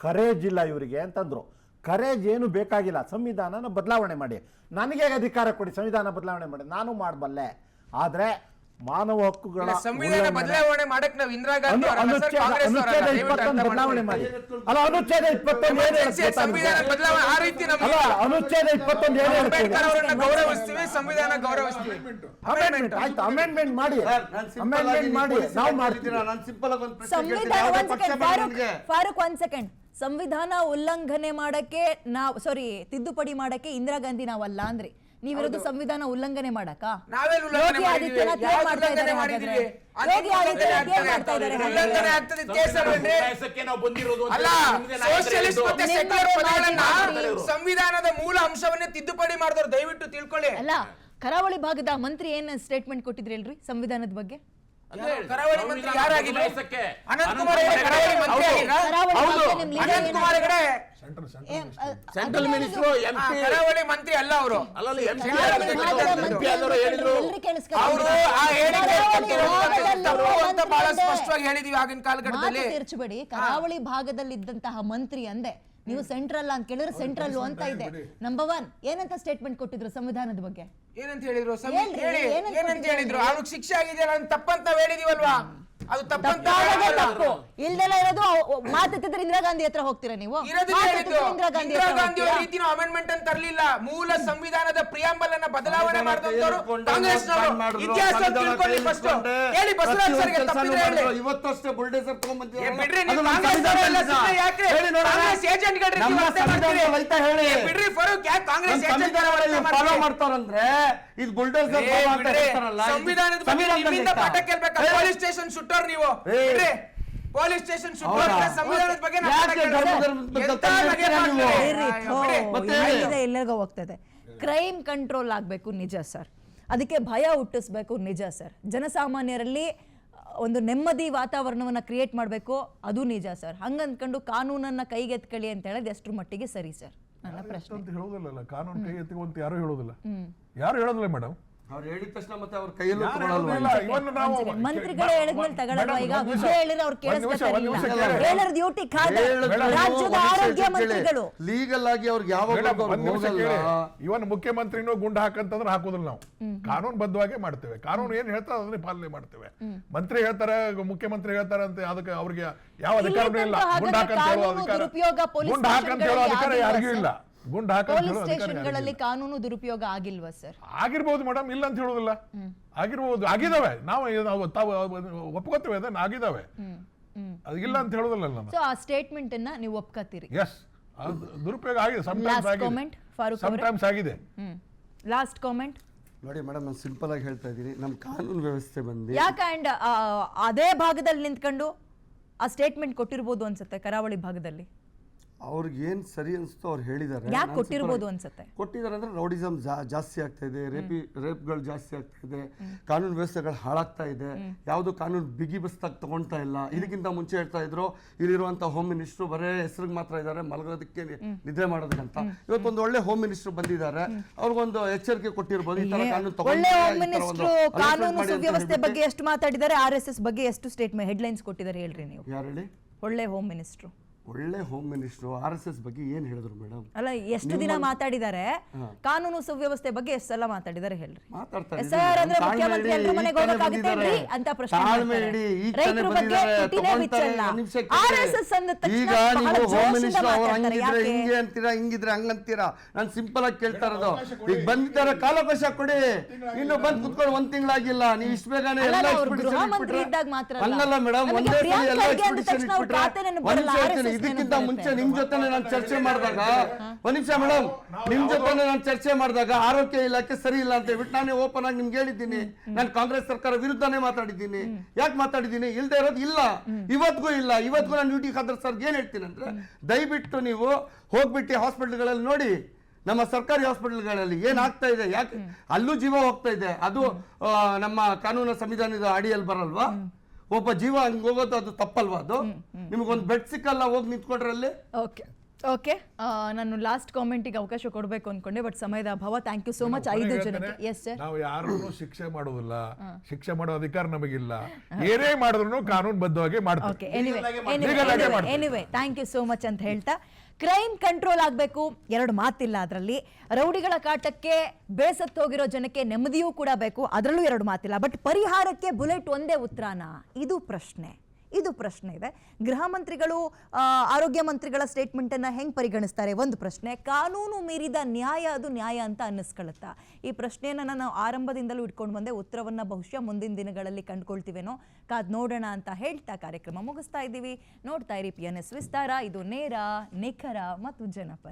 Courage ಇಲ್ಲ ಇವರಿಗೆ ಅಂತಂದ್ರು. ಕರೇಜ್ ಏನು ಬೇಕಾಗಿಲ್ಲ, ಸಂವಿಧಾನನ ಬದಲಾವಣೆ ಮಾಡಿ, ನನಗೆ ಅಧಿಕಾರ ಕೊಡಿ, ಸಂವಿಧಾನ ಬದಲಾವಣೆ ಮಾಡಿ, ನಾನು ಮಾಡಬಲ್ಲೆ. ಆದ್ರೆ ಮಾನವ ಹಕ್ಕುಗಳ ಸಂವಿಧಾನ ಬದಲಾವಣೆ ಮಾಡಕ್ ನಾವು ಇಂದಿರಾ ಗಾಂಧಿ ಬದಲಾವಣೆ ಮಾಡಿ ಅಲ್ಲ, ಅನುಚ್ಛೇದ 21 ಸಂವಿಧಾನ ಬದಲಾವಣೆ ಆ ರೀತಿ ಅನುಚ್ಛೇದ 21 ಗೌರವಿಸ್ತೀವಿ, ಸಂವಿಧಾನ ಗೌರವಿಸ್ತೀವಿ. ಆಯ್ತು, ಅಮೆಂಡ್ಮೆಂಟ್ ಮಾಡಿ, ಅಮೆಂಡ್ಮೆಂಟ್ ಮಾಡಿ, ನಾವು ಮಾಡ್ತೀವಿ. ಫಾರೂಕ್ 1 ಸೆಕೆಂಡ್. ಸಂವಿಧಾನ ಉಲ್ಲಂಘನೆ ಮಾಡಕ್ಕೆ ತಿದ್ದುಪಡಿ ಮಾಡಕ್ಕೆ ಇಂದಿರಾ ಗಾಂಧಿ ನಾವಲ್ಲ ಅಂದ್ರೆ ನೀವಿರೋದು ಸಂವಿಧಾನ ಉಲ್ಲಂಘನೆ ಮಾಡಕ? ಯೋಗಿ ಆದಿತ್ಯನಾಥ್ ಏನ್ ಮಾಡ್ತಾ ಇದ್ದಾರೆ? ಯೋಗಿ ಆದಿತ್ಯನಾಥ್ ಏನ್ ಮಾಡ್ತಾ ಇದ್ದಾರೆ? ಸಂವಿಧಾನದ ಮೂಲ ಅಂಶವನ್ನೇ ತಿದ್ದುಪಡಿ ಮಾಡಿದವರು ದಯವಿಟ್ಟು ತಿಳ್ಕೊಳ್ಳಿ. ಅಲ್ಲ, ಕರಾವಳಿ ಭಾಗದ ಮಂತ್ರಿ ಏನ್ ಸ್ಟೇಟ್ಮೆಂಟ್ ಕೊಟ್ಟಿದ್ರಿ ಅಲ್ರಿ ಸಂವಿಧಾನದ ಬಗ್ಗೆ? ಕರಾವಳಿ ಮಂತ್ರಿ ಯಾರಾಗಿದ್ರು? ಅನಂತ್ ಕುಮಾರ್ ಕರಾವಳಿ ಮಂತ್ರಿ ಅನಂತ್ ಕುಮಾರ್ ಸೆಂಟ್ರಲ್ ಮಿನಿಸ್ಟರ್, ಕರಾವಳಿ ಮಂತ್ರಿ ಅಲ್ಲ ಅವರು. ಅವರು ಆ ಹೇಳಿಕೆ ಅಂತ ಬಹಳ ಸ್ಪಷ್ಟವಾಗಿ ಹೇಳಿದೀವಿ ಆಗಿನ ಕಾಲಘಟ್ಟದಲ್ಲಿ. ತೀರ್ಚಬೇಡಿ, ಕರಾವಳಿ ಭಾಗದಲ್ಲಿ ಇದ್ದಂತಹ ಮಂತ್ರಿ ಅಂದೆ ನೀವು ಸೆಂಟ್ರಲ್ ಅಂತ ಕೇಳಿದ್ರೆ ಸೆಂಟ್ರಲ್ ಅಂತ ಇದೆ. ನಂಬರ್ 1 ಏನಂತ ಸ್ಟೇಟ್ಮೆಂಟ್ ಕೊಟ್ಟಿದ್ರು ಸಂವಿಧಾನದ ಬಗ್ಗೆ? ಏನಂತ ಹೇಳಿದ್ರು? ಏನಂತ ಹೇಳಿದ್ರು? ಅವ್ರಿಗೆ ಶಿಕ್ಷೆ ಆಗಿದೆಯಲ್ಲ, ತಪ್ಪಂತ ನಾವ್ ಹೇಳಿದೀವಲ್ವಾ? ಅದು ತಪ್ಪಂತ ಇಲ್ದೆಲ್ಲ ಇರೋದು ಮಾತಾಡ್ತಿದ್ರೆ ಇಂದಿರಾ ಗಾಂಧಿ ಹತ್ರ ಹೋಗ್ತೀರಾ ನೀವು? ಇಂದಿರಾ ಗಾಂಧಿ ಅವರ ರೀತಿ ನಾವು ಅಮೆಂಡ್ಮೆಂಟ್ ಅಂತ ತರಲಿಲ್ಲ. ಮೂಲ ಸಂವಿಧಾನದ ಪ್ರಿಯಾಂಬಲ್ ಅನ್ನ ಬದಲಾವಣೆ ಮಾಡಿದವರು ಕಾಂಗ್ರೆಸ್ನವರು. ಇತಿಹಾಸ ತಿಳ್ಕೊಳ್ಳಿ ಫಸ್ಟ್. ಹೇಳಿ ಬಸವರಾಜ್ ಸರ್ಗೆ ತಪ್ಪಿದ್ರೆ ಹೇಳಿ. ಇವತ್ತಷ್ಟೇ ಬುಲ್ಡೇಸರ್ ತಗೊಂಡ್ಬಂದಿದ್ದಾರೆ. ಬಿಡ್ರಿ, ನೀವು ಕಾಂಗ್ರೆಸ್ ಯಾಕೆ ಕಾಂಗ್ರೆಸ್ ಏಜೆಂಟ್ ಬಿಡ್ರಿ ಫಾರೂಕ್, ಯಾಕೆ ಕಾಂಗ್ರೆಸ್ ಏಜೆಂಟ್ ಫಾಲೋ ಮಾಡ್ತಾರಂದ್ರೆ ಇದು ಬುಲ್ಡೇಸರ್ ಸಂವಿಧಾನದ ಬಗ್ಗೆ ನಿಮ್ಮಿಂದ ಪಾಠ ಕೇಳ್ಬೇಕು. ಪೊಲೀಸ್ ಸ್ಟೇಷನ್ ಸುಟ್ಟವ್ರು ನೀವು, ಪೊಲೀಸ್ ಸ್ಟೇಷನ್ ಸಂವಿಧಾನದ ಬಗ್ಗೆ ಎಲ್ಲರಿಗೂ ಹೋಗ್ತದೆ. ಕ್ರೈಮ್ ಕಂಟ್ರೋಲ್ ಆಗ್ಬೇಕು, ನಿಜ ಸರ್. ಅದಕ್ಕೆ ಭಯ ಹುಟ್ಟಿಸ್ಬೇಕು, ನಿಜ ಸರ್. ಜನಸಾಮಾನ್ಯರಲ್ಲಿ ಒಂದು ನೆಮ್ಮದಿ ವಾತಾವರಣವನ್ನ ಕ್ರಿಯೇಟ್ ಮಾಡಬೇಕು, ಅದು ನಿಜ ಸರ್. ಹಂಗಂದ್ಕೊಂಡು ಕಾನೂನನ್ನ ಕೈಗೆತ್ಕೊಳ್ಳಿ ಅಂತ ಹೇಳೋದು ಎಷ್ಟರ ಮಟ್ಟಿಗೆ ಸರಿ ಸರ್? ನನ್ನ ಪ್ರಶ್ನೆ. ಹೇಳೋದಿಲ್ಲ, ಕಾನೂನು ಕೈ ಎತ್ತಿಕೊಂತ ಯಾರು ಹೇಳೋದಿಲ್ಲ, ಯಾರು ಹೇಳೋದಿಲ್ಲ ಮೇಡಮ್. ಅವ್ರು ಹೇಳಿದ ತಕ್ಷಣ ಮತ್ತೆ ಅವ್ರ ಕೈಯಲ್ಲೂ ಮಂತ್ರಿಗಳೇ ಹೇಳಿದ್ಮೇಲೆ ತಗೊಳ್ಳಲ್ವಾ? ಈಗ ವಿಷಯ ಹೇಳಿದ್ರೆ ಅವ್ರು ಕೇಳಿಸ್ಕೊಳ್ತಾರಿಲ್ಲ. ಹೇಳರ್ ಡ್ಯೂಟಿ ಖಾದ ರಾಜ್ಯದ ಆರೋಗ್ಯ ಮಂತ್ರಿಗಳು ಲೀಗಲ್ ಆಗಿ ಅವ್ರಿಗೆ ಯಾವಾಗ ಇವನ್ ಮುಖ್ಯಮಂತ್ರಿನೂ ಗುಂಡು ಹಾಕಂತಂದ್ರೆ ಹಾಕೋದಿಲ್ಲ ನಾವು. ಕಾನೂನು ಬದ್ಧವಾಗಿ ಮಾಡ್ತೇವೆ. ಕಾನೂನು ಏನ್ ಹೇಳ್ತಾರೆ ಅದನ್ನೇ ಪಾಲನೆ ಮಾಡ್ತೇವೆ. ಮಂತ್ರಿ ಹೇಳ್ತಾರೆ, ಮುಖ್ಯಮಂತ್ರಿ ಹೇಳ್ತಾರೆ ಅಂತ ಅದಕ್ಕೆ ಅವ್ರಿಗೆ ಯಾವ ಅಧಿಕಾರನೂ ಇಲ್ಲ. ಗುಂಡು ಹಾಕಂತ ಹೇಳೋ ಅಧಿಕಾರ, ಗುಂಡು ಹಾಕಂತ ಹೇಳೋ ಅಧಿಕಾರ ಯಾರಿಗೂ ಇಲ್ಲ. ಪೊಲೀಸ್ ಸ್ಟೇಷನ್ಗಳಲ್ಲಿ ಕಾನೂನು ದುರುಪಯೋಗ ಆಗಿಲ್ವಾ ಸರ್? ಆಗಿರ್ಬೋದು ಮೇಡಮ್, ಇಲ್ಲ ಅಂತ ಹೇಳೋದಿಲ್ಲ. ಆಗಿರ್ಬೋದು, ಆಗಿದಾವೆ. ನಾವು ಒಪ್ಕೋತೇವೆ, ಅದನ್ನ ಆಗಿದಾವೆ, ಅದಿಲ್ಲ ಅಂತ ಹೇಳೋದಿಲ್ಲ. ಸೊ ಆ ಸ್ಟೇಟ್ಮೆಂಟ್ ಅನ್ನ ನೀವು ಒಪ್ಕೋತೀರಿ? ಎಸ್, ದುರುಪಯೋಗ ಆಗಿದೆ, ಸಮಟೈಮ್ಸ್ ಆಗಿದೆ. ಲಾಸ್ಟ್ ಕಾಮೆಂಟ್ ನೋಡಿ ಮೇಡಮ್, ನಾನು ಸಿಂಪಲ್ ಆಗಿ ಹೇಳ್ತಾ ಇದ್ದೀನಿ. ನಮ್ಮ ಕಾನೂನು ವ್ಯವಸ್ಥೆ ಬಂದು ಯಾಕೆ ಅಂಡ್ ಅದೇ ಭಾಗದಲ್ಲಿ ನಿಂತ್ಕೊಂಡು ಆ ಸ್ಟೇಟ್ಮೆಂಟ್ ಕೊಟ್ಟಿರ್ಬೋದು ಅನ್ಸುತ್ತೆ. ಕರಾವಳಿ ಭಾಗದಲ್ಲಿ ಅವ್ರಿಗೆ ಏನ್ ಸರಿ ಅನ್ಸುತ್ತೋ ಅವ್ರು ಹೇಳಿದ್ದಾರೆ. ಯಾಕೆ ಕೊಟ್ಟಿರ್ಬೋದು ಅನ್ಸುತ್ತೆ? ಕೊಟ್ಟಿದ್ದಾರೆ ಅಂದ್ರೆ ರೌಡಿಸಮ್ ಜಾಸ್ತಿ ಆಗ್ತಾ ಇದೆ, ರೇಪ್ಗಳು ಜಾಸ್ತಿ ಆಗ್ತಾ ಇದೆ, ಕಾನೂನು ವ್ಯವಸ್ಥೆಗಳು ಹಾಳಾಗ್ತಾ ಇದೆ, ಯಾವುದು ಕಾನೂನು ಬಿಗಿ ಬಸ್ತಾಗಿ ತಗೊಳ್ತಾ ಇಲ್ಲ. ಇದಕ್ಕಿಂತ ಮುಂಚೆ ಹೇಳ್ತಾ ಇದ್ರು ಇಲ್ಲಿರುವಂತ ಹೋಮ್ ಮಿನಿಸ್ಟ್ರು ಬರೇ ಹೆಸರಿಗೆ ಮಾತ್ರ ಇದ್ದಾರೆ, ಮಲಗೋದಕ್ಕೆ ನಿದ್ರೆ ಮಾಡೋದಕ್ಕಂತ. ಇವತ್ತೊಂದು ಒಳ್ಳೆ ಹೋಮ್ ಮಿನಿಸ್ಟರ್ ಬಂದಿದ್ದಾರೆ, ಅವ್ರಿಗೊಂದು ಎಚ್ಚರಿಕೆ ಕೊಟ್ಟಿರ್ಬೋದು. ಈ ತರ ಕಾನೂನು ಸುವ್ಯವಸ್ಥೆ ಬಗ್ಗೆ ಎಷ್ಟು ಮಾತಾಡಿದ್ದಾರೆ, RSS ಬಗ್ಗೆ ಎಷ್ಟು ಸ್ಟೇಟ್ಮೆಂಟ್ ಹೆಡ್ಲೈನ್ಸ್ ಕೊಟ್ಟಿದ್ದಾರೆ ಹೇಳ್ರಿ ನೀವು? ಯಾರು ಹೇಳಿ? ಒಳ್ಳೆ ಹೋಮ್ ಮಿನಿಸ್ಟ್ರು. ಒಳ್ಳೆ ಹೋಮ್ ಮಿನಿಸ್ಟರ್ RSS ಬಗ್ಗೆ ಏನ್ ಹೇಳಿದ್ರು ಮೇಡಮ್? ಅಲ್ಲ, ಎಷ್ಟು ದಿನ ಮಾತಾಡಿದ್ದಾರೆ? ಕಾನೂನು ಸುವ್ಯವಸ್ಥೆ ಬಗ್ಗೆ ಎಷ್ಟು ಸಲ ಮಾತಾಡಿದ್ದಾರೆ ಹೇಳ್ರಿ? ಮಾತಾಡ್ತಾರೆ ಅಂದ್ರೆ ಮುಖ್ಯಮಂತ್ರಿ ಎಲ್ಲರ ಮನೆಗೆ ಹೋಗಕ್ಕಾಗುತ್ತೆ ಅಂತ ಪ್ರಶ್ನೆ ಮಾಡ್ತಾರೆ. ರೈತರ ಬಗ್ಗೆ ತುಟಿನೇ ಬಿಚ್ಚಲ್ಲ. RSS ಅಂದ ತಕ್ಷಣ ಈಗ ನೀವು ಹೋಮ್ ಮಿನಿಸ್ಟರ್ ಅವ್ರು ಹಂಗಿದ್ರೆ ಹಿಂಗೆ ಅಂತೀರಾ, ಹಿಂಗಿದ್ರೆ ಹಂಗಂತೀರಾ? ನಾನು ಸಿಂಪಲ್ ಆಗಿ ಕೇಳ್ತಾ ಇರೋದು, ಈಗ ಬಂದಿದ್ದಾರೆ, ಕಾಲಾವಕಾಶ ಕೊಡಿ. ಇನ್ನು ಬಂದ್ ಕುತ್ಕೊಂಡು 1 ತಿಂಗಳಾಗಿಲ್ಲ, ನೀವು ಇಷ್ಟು ಬೇಗನೆ ಎಲ್ಲ ಹಂಗಲ್ಲ ಮೇಡಮ್. ಒಂದೇ ಸಲ ಎಲ್ಲ ಎಕ್ಸ್ಪಿಡಿಷನ್ ಇಟ್ಬಿಟ್ರೆ ಇದಕ್ಕಿಂತ ಮುಂಚೆ ನಿಮ್ ಜೊತೆ ನಾನು ಚರ್ಚೆ ಮಾಡಿದಾಗ, ಒಂದ್ ನಿಮಿಷ ಮೇಡಮ್, ನಿಮ್ ಜೊತೆ ನಾನು ಚರ್ಚೆ ಮಾಡಿದಾಗ ಆರೋಗ್ಯ ಇಲಾಖೆ ಸರಿ ಇಲ್ಲ ಅಂತ ಹೇಳ್ಬಿಟ್ಟು ನಾನೇ ಓಪನ್ ಆಗಿ ನಿಮ್ಗೆ ಹೇಳಿದ್ದೀನಿ. ನಾನು ಕಾಂಗ್ರೆಸ್ ಸರ್ಕಾರ ವಿರುದ್ಧನೇ ಮಾತಾಡಿದ್ದೀನಿ. ಯಾಕೆ ಮಾತಾಡಿದ್ದೀನಿ? ಇಲ್ದೇ ಇರೋದು ಇಲ್ಲ, ಇವತ್ತಿಗೂ ಇಲ್ಲ. ಇವತ್ತಿಗೂ ನಾನು ಡ್ಯೂಟಿ ಖಾದರ್ ಸರ್ಗೆ ಏನ್ ಹೇಳ್ತೀನಿ ಅಂದ್ರೆ, ದಯವಿಟ್ಟು ನೀವು ಹೋಗ್ಬಿಟ್ಟು ಹಾಸ್ಪಿಟಲ್ಗಳಲ್ಲಿ ನೋಡಿ, ನಮ್ಮ ಸರ್ಕಾರಿ ಹಾಸ್ಪಿಟಲ್ಗಳಲ್ಲಿ ಏನಾಗ್ತಾ ಇದೆ, ಯಾಕೆ ಅಲ್ಲೂ ಜೀವ ಹೋಗ್ತಾ ಇದೆ. ಅದು ನಮ್ಮ ಕಾನೂನು ಸಂವಿಧಾನದ ಅಡಿಯಲ್ಲಿ ಬರಲ್ವಾ? ಒಬ್ಬ ಜೀವ ಹಂಗೆ ಹೋಗೋದು ಅದು ತಪ್ಪಲ್ವಾ? ಅದು ನಿಮಗೊಂದು ಬೆಡ್ ಸಿಕ್ಕಲ್ಲ, ಹೋಗಿ ನಿಂತ್ಕೊಂಡ್ರೆ ಅಲ್ಲಿ. ಓಕೆ. ಓಕೆ, ನಾನು ಲಾಸ್ಟ್ ಕಾಮೆಂಟಿಗೆ ಅವಕಾಶ ಕೊಡಬೇಕು ಅನ್ಕೊಂಡೆ, ಬಟ್ ಸಮಯದ ಅಭಾವ. Thank you so much. 5 ಜನಕ್ಕೆ. Yes sir. ನಾವು ಯಾರನ್ನು ಶಿಕ್ಷೆ ಮಾಡೋದಿಲ್ಲ, ಶಿಕ್ಷೆ ಮಾಡೋ ಅಧಿಕಾರ ನಮಗಿಲ್ಲ. ಏನೇ ಮಾಡಿದ್ರು ಕಾನೂನುಬದ್ಧವಾಗಿ ಮಾಡ್ತೀವಿ. Okay, anyway thank you so much ಅಂತ ಹೇಳ್ತಾ, ಕ್ರೈಮ್ ಕಂಟ್ರೋಲ್ ಆಗಬೇಕು, 2 ಮಾತಿಲ್ಲ ಅದರಲ್ಲಿ. ರೌಡಿಗಳ ಕಾಟಕ್ಕೆ ಬೇಸತ್ತು ಹೋಗಿರೋ ಜನಕ್ಕೆ ನೆಮ್ಮದಿಯೂ ಕೂಡ ಬೇಕು, ಅದರಲ್ಲೂ 2 ಮಾತಿಲ್ಲ. ಬಟ್ ಪರಿಹಾರಕ್ಕೆ ಬುಲೆಟ್ ಒಂದೇ ಉತ್ತರನಾ? ಇದು ಪ್ರಶ್ನೆ ಇದೆ. ಗೃಹ ಮಂತ್ರಿಗಳು, ಆರೋಗ್ಯ ಮಂತ್ರಿಗಳ ಸ್ಟೇಟ್ಮೆಂಟ್ ಅನ್ನ ಹೆಂಗ್ ಪರಿಗಣಿಸ್ತಾರೆ ಒಂದು ಪ್ರಶ್ನೆ. ಕಾನೂನು ಮೀರಿದ ನ್ಯಾಯ ಅದು ನ್ಯಾಯ ಅಂತ ಅನ್ನಿಸ್ಕೊಳ್ಳುತ್ತಾ? ಈ ಪ್ರಶ್ನೆಯನ್ನ ನಾವು ಆರಂಭದಿಂದಲೂ ಇಟ್ಕೊಂಡು ಬಂದೆ. ಉತ್ತರವನ್ನ ಬಹುಶಃ ಮುಂದಿನ ದಿನಗಳಲ್ಲಿ ಕಂಡುಕೊಳ್ತೀವೇನೋ, ಕಾದ್ ನೋಡೋಣ ಅಂತ ಹೇಳ್ತಾ ಕಾರ್ಯಕ್ರಮ ಮುಗಿಸ್ತಾ ಇದ್ದೀವಿ. ನೋಡ್ತಾ ಇರಿ PNS ವಿಸ್ತಾರ. ಇದು ನೇರ, ನಿಖರ ಮತ್ತು ಜನಪರ.